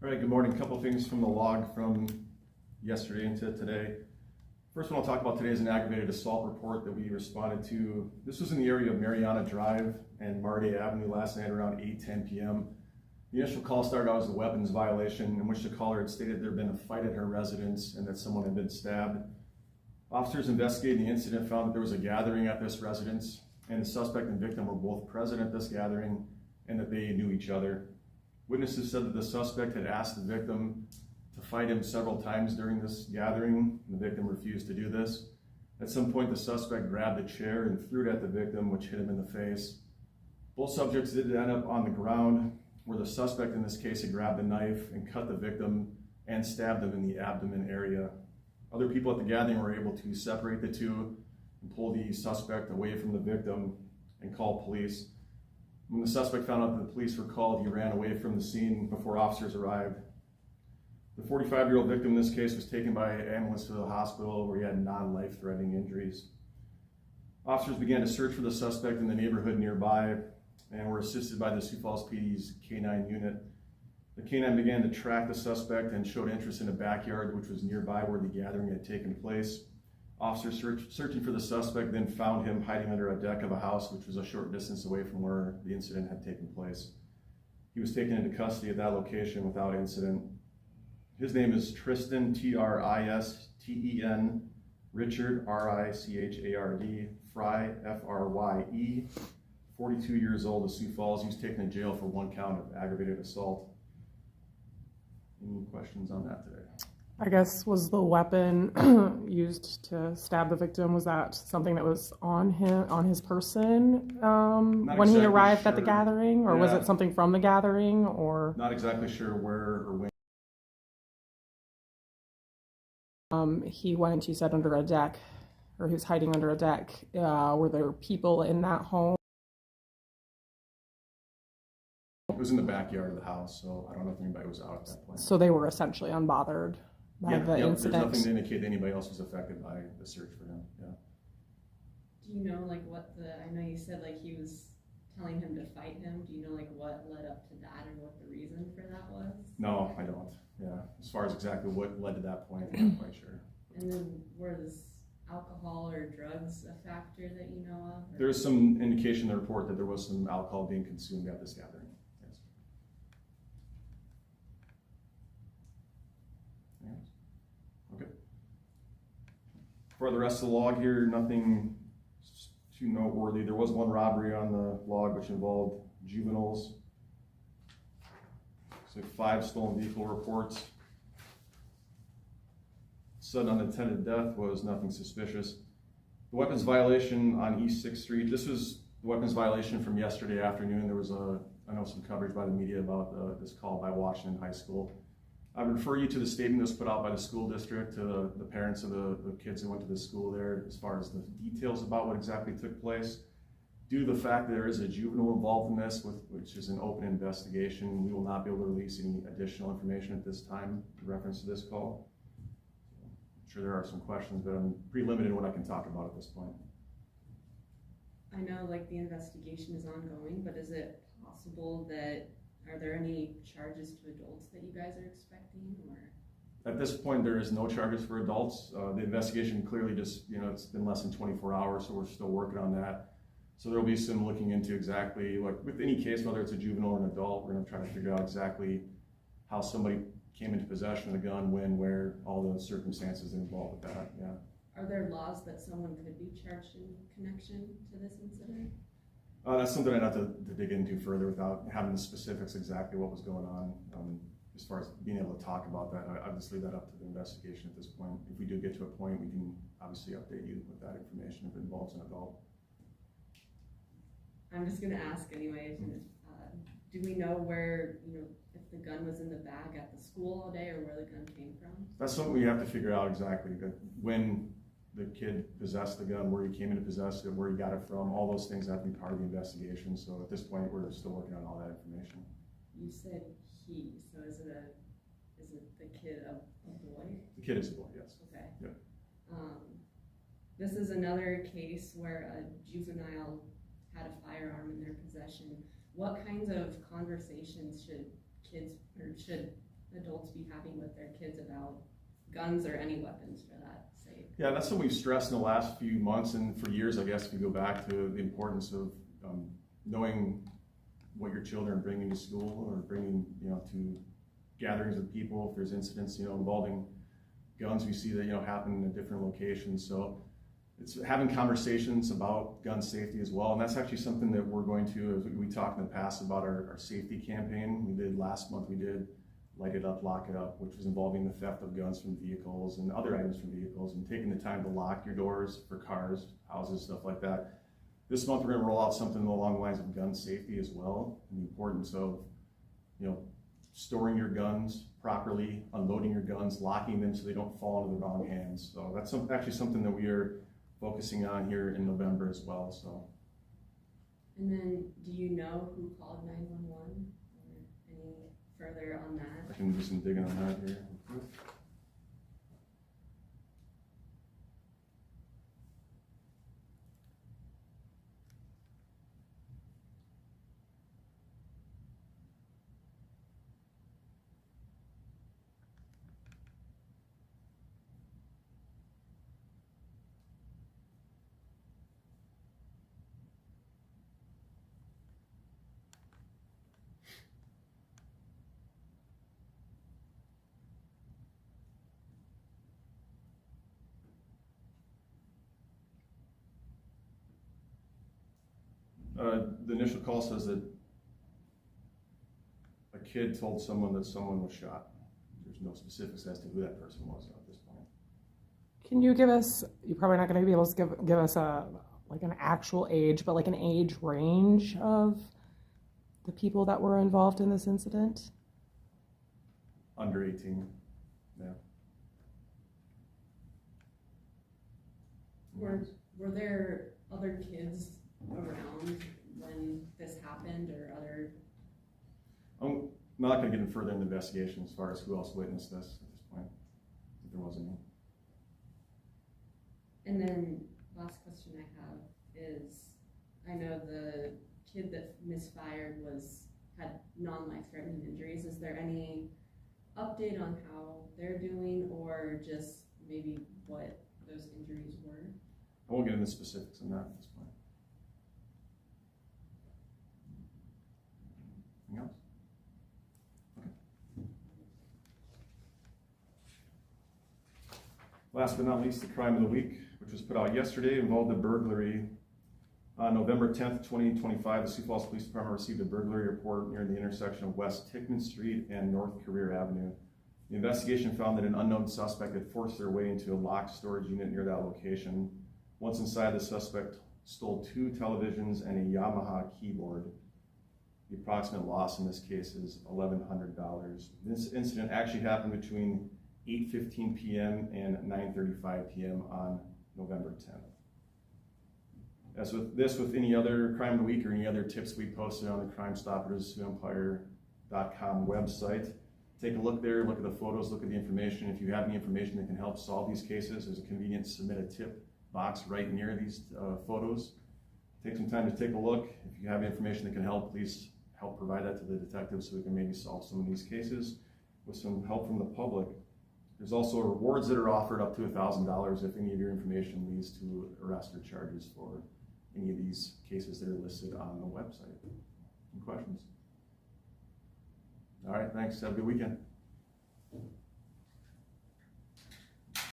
All right, good morning. A couple things from the log from yesterday into today. First one I'll talk about today is an aggravated assault report that we responded to. This was in the area of Mariana Drive and Marday Avenue last night around 8:10 p.m. The initial call started out as a weapons violation in which the caller had stated there had been a fight at her residence and that someone had been stabbed. Officers investigating the incident found that there was a gathering at this residence and the suspect and victim were both present at this gathering and that they knew each other. Witnesses said that the suspect had asked the victim to fight him several times during this gathering. The victim refused to do this. At some point, the suspect grabbed a chair and threw it at the victim, which hit him in the face. Both subjects did end up on the ground, where the suspect in this case had grabbed a knife and cut the victim and stabbed him in the abdomen area. Other people at the gathering were able to separate the two and pull the suspect away from the victim and call police. When the suspect found out that the police were called, he ran away from the scene before officers arrived. The 45-year-old victim in this case was taken by ambulance to the hospital where he had non-life-threatening injuries. Officers began to search for the suspect in the neighborhood nearby and were assisted by the Sioux Falls PD's K-9 unit. The K-9 began to track the suspect and showed interest in a backyard which was nearby where the gathering had taken place. Officers searching for the suspect then found him hiding under a deck of a house which was a short distance away from where the incident had taken place. He was taken into custody at that location without incident. His name is Tristan, T-R-I-S-T-E-N, Richard, R-I-C-H-A-R-D, Fry, F-R-Y-E, 42 years old of Sioux Falls. He was taken to jail for 1 count of aggravated assault. Any questions on that today? I guess, was the weapon used to stab the victim, was that something that was on his person when he arrived at the gathering? Or was it something from the gathering? Or not exactly sure where or when. He went, you said, under a deck, or he was hiding under a deck. Were there people in that home? It was in the backyard of the house, so I don't know if anybody was out at that point. So they were essentially unbothered by the incident? There's nothing to indicate that anybody else was affected by the search for him, yeah. Do you know, like, I know you said, like, he was telling him to fight him. Do you know, like, what led up to that or what the reason for that was? No, I don't, yeah. As far as exactly what led to that point, I'm not quite sure. And then was alcohol or drugs a factor that you know of? Or? There's some indication in the report that there was some alcohol being consumed at this gathering. Okay. For the rest of the log here, nothing too noteworthy. There was one robbery on the log which involved juveniles. So 5 stolen vehicle reports. Sudden unintended death was nothing suspicious. The weapons violation on East 6th Street, this was the weapons violation from yesterday afternoon. There was I know some coverage by the media about this call by Washington High School. I would refer you to the statement that was put out by the school district to the parents of the kids who went to the school there as far as the details about what exactly took place. Due to the fact that there is a juvenile involved in this, which is an open investigation, we will not be able to release any additional information at this time in reference to this call. I'm sure there are some questions, but I'm pretty limited in what I can talk about at this point. I know, like, the investigation is ongoing, but is it possible that are there any charges to adults that you guys are expecting, or? At this point, there is no charges for adults. The investigation clearly just, it's been less than 24 hours, so we're still working on that. So there'll be some looking into exactly, like with any case, whether it's a juvenile or an adult, we're gonna try to figure out exactly how somebody came into possession of the gun, when, where, all the circumstances involved with that, yeah. Are there laws that someone could be charged in connection to this incident? That's something I'd have to dig into further without having the specifics exactly what was going on. As far as being able to talk about that, I'll just leave that up to the investigation at this point. If we do get to a point, we can obviously update you with that information if it involves an adult. I'm just going to ask anyways. Do we know where, if the gun was in the bag at the school all day or where the gun came from? That's something we have to figure out exactly. When the kid possessed the gun, where he came in to possess it, where he got it from, all those things have to be part of the investigation. So at this point, we're still working on all that information. You said he, so is it the kid a boy? The kid is a boy, yes. Okay. Yep. This is another case where a juvenile had a firearm in their possession. What kinds of conversations should kids, or should adults be having with their kids about guns or any weapons for that sake? Yeah, that's what we've stressed in the last few months and for years, I guess, if you go back to the importance of knowing what your children are bringing to school or bringing, to gatherings of people. If there's incidents, involving guns, we see that, happen in different locations. So it's having conversations about gun safety as well. And that's actually something that we're going to, as we talked in the past about our safety campaign. We did last month, we did Light It Up, Lock It Up, which was involving the theft of guns from vehicles and other items from vehicles and taking the time to lock your doors for cars, houses, stuff like that. This month, we're going to roll out something along the lines of gun safety as well, and the importance of, storing your guns properly, unloading your guns, locking them so they don't fall into the wrong hands. So that's actually something that we are focusing on here in November as well. So. And then, do you know who called 911 or any further on that? I can do some digging on that here. The initial call says that a kid told someone that someone was shot. There's no specifics as to who that person was at this point. Can you give us, you're probably not going to be able to give us an actual age, but like an age range of the people that were involved in this incident? Under 18, yeah. Were there other kids around when this happened or other? I'm not going to get in further in the investigation as far as who else witnessed this at this point, if there was any. And then last question I have is, I know the kid that misfired had non-life-threatening injuries. Is there any update on how they're doing or just maybe what those injuries were? I won't get into specifics on that at this point. Anything else? Okay. Last but not least, the crime of the week, which was put out yesterday, involved a burglary. On November 10th, 2025, the Sioux Falls Police Department received a burglary report near the intersection of West Tickman Street and North Career Avenue. The investigation found that an unknown suspect had forced their way into a locked storage unit near that location. Once inside, the suspect stole 2 televisions and a Yamaha keyboard. The approximate loss in this case is $1,100. This incident actually happened between 8:15 p.m. and 9:35 p.m. on November 10th. As with any other crime of the week or any other tips we posted on the CrimeStoppers.com website, take a look there, look at the photos, look at the information. If you have any information that can help solve these cases, there's a convenient submit a tip box right near these photos. Take some time to take a look. If you have information that can help, please help provide that to the detectives so we can maybe solve some of these cases with some help from the public. There's also rewards that are offered up to $1,000 if any of your information leads to arrest or charges for any of these cases that are listed on the website. Any questions? All right, thanks. Have a good weekend.